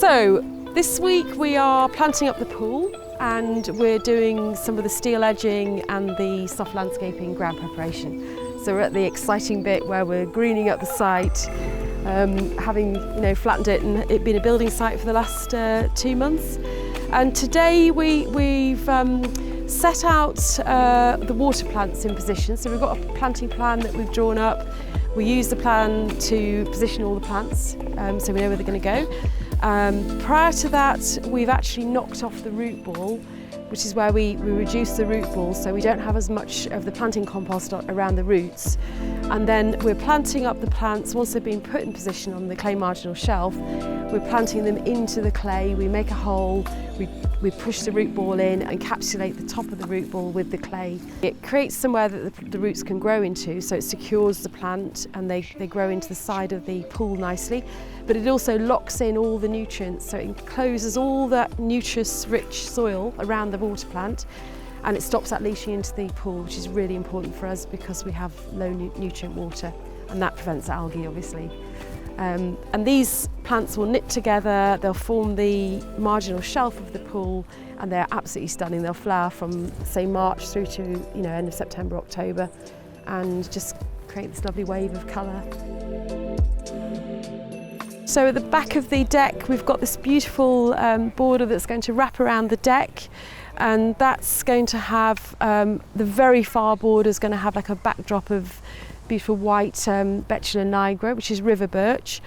So this week we are planting up the pool and we're doing some of the steel edging and the soft landscaping ground preparation. So we're at the exciting bit where we're greening up the site, having flattened it and it been a building site for the last 2 months. And today we've set out the water plants in position. So we've got a planting plan that we've drawn up. We use the plan to position all the plants so we know where they're going to go. Prior to that, we've actually knocked off the root ball, which is where we reduce the root ball so we don't have as much of the planting compost around the roots. And then we're planting up the plants once they've been put in position on the clay marginal shelf. We're planting them into the clay, we make a hole, we push the root ball in, encapsulate the top of the root ball with the clay. It creates somewhere that the roots can grow into, so it secures the plant and they grow into the side of the pool nicely. But it also locks in all the nutrients, so it encloses all that nutritious-rich soil around the water plant, and it stops that leaching into the pool, which is really important for us because we have low nutrient water, and that prevents algae, obviously. And these plants will knit together, they'll form the marginal shelf of the pool, and they're absolutely stunning. They'll flower from, say, March through to end of September, October, and just create this lovely wave of colour. So at the back of the deck we've got this beautiful border that's going to wrap around the deck, and that's going to have, the very far border is going to have like a backdrop of beautiful white Betula nigra, which is river birch,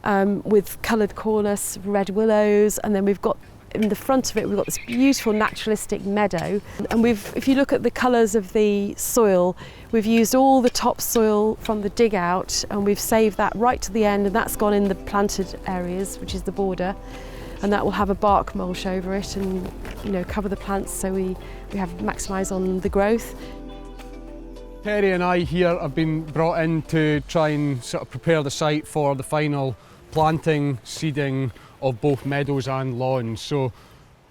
with coloured cornus, red willows, and then we've got in the front of it we've got this beautiful naturalistic meadow. And if you look at the colours of the soil, we've used all the topsoil from the dig out and we've saved that right to the end, and that's gone in the planted areas, which is the border, and that will have a bark mulch over it and cover the plants so we have maximise on the growth. Terry and I here have been brought in to try and sort of prepare the site for the final planting, seeding of both meadows and lawns. So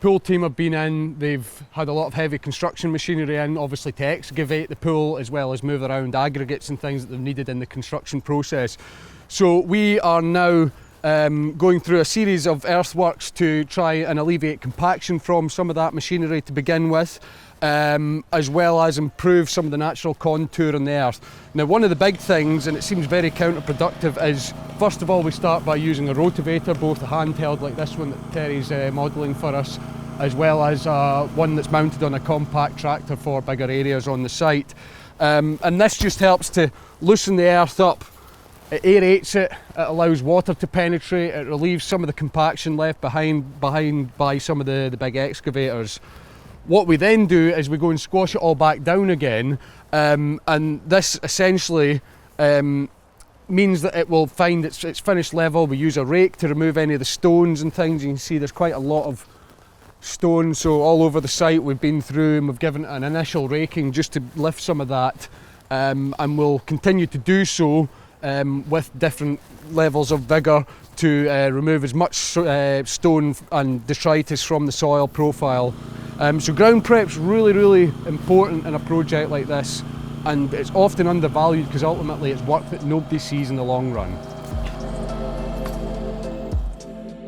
pool team have been in, they've had a lot of heavy construction machinery in, obviously to excavate the pool as well as move around aggregates and things that they've needed in the construction process. So we are now going through a series of earthworks to try and alleviate compaction from some of that machinery to begin with, as well as improve some of the natural contour on the earth. Now, one of the big things, and it seems very counterproductive, is first of all we start by using a rotavator, both a handheld like this one that Terry's modelling for us, as well as one that's mounted on a compact tractor for bigger areas on the site. And this just helps to loosen the earth up. It aerates it, it allows water to penetrate, it relieves some of the compaction left behind by some of the big excavators. What we then do is we go and squash it all back down again, and this essentially means that it will find its finished level. We use a rake to remove any of the stones and things. You can see there's quite a lot of stone, so all over the site we've been through and we've given it an initial raking just to lift some of that, and we'll continue to do so with different levels of vigour to remove as much stone and detritus from the soil profile. So ground prep's really important in a project like this, and it's often undervalued because ultimately it's work that nobody sees in the long run.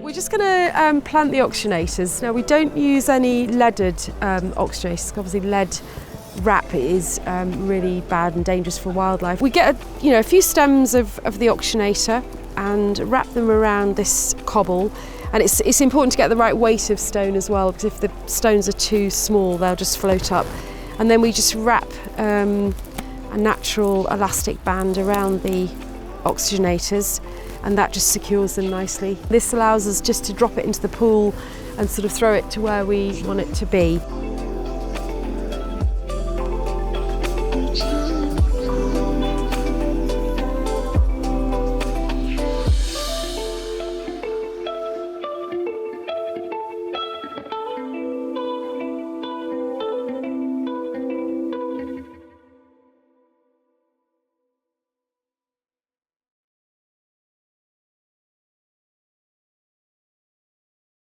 We're just going to plant the oxygenators. Now we don't use any leaded oxygenators, because obviously lead wrap is really bad and dangerous for wildlife. We get a few stems of the oxygenator and wrap them around this cobble, and it's important to get the right weight of stone as well, because if the stones are too small they'll just float up. And then we just wrap a natural elastic band around the oxygenators, and that just secures them nicely. This allows us just to drop it into the pool and sort of throw it to where we want it to be.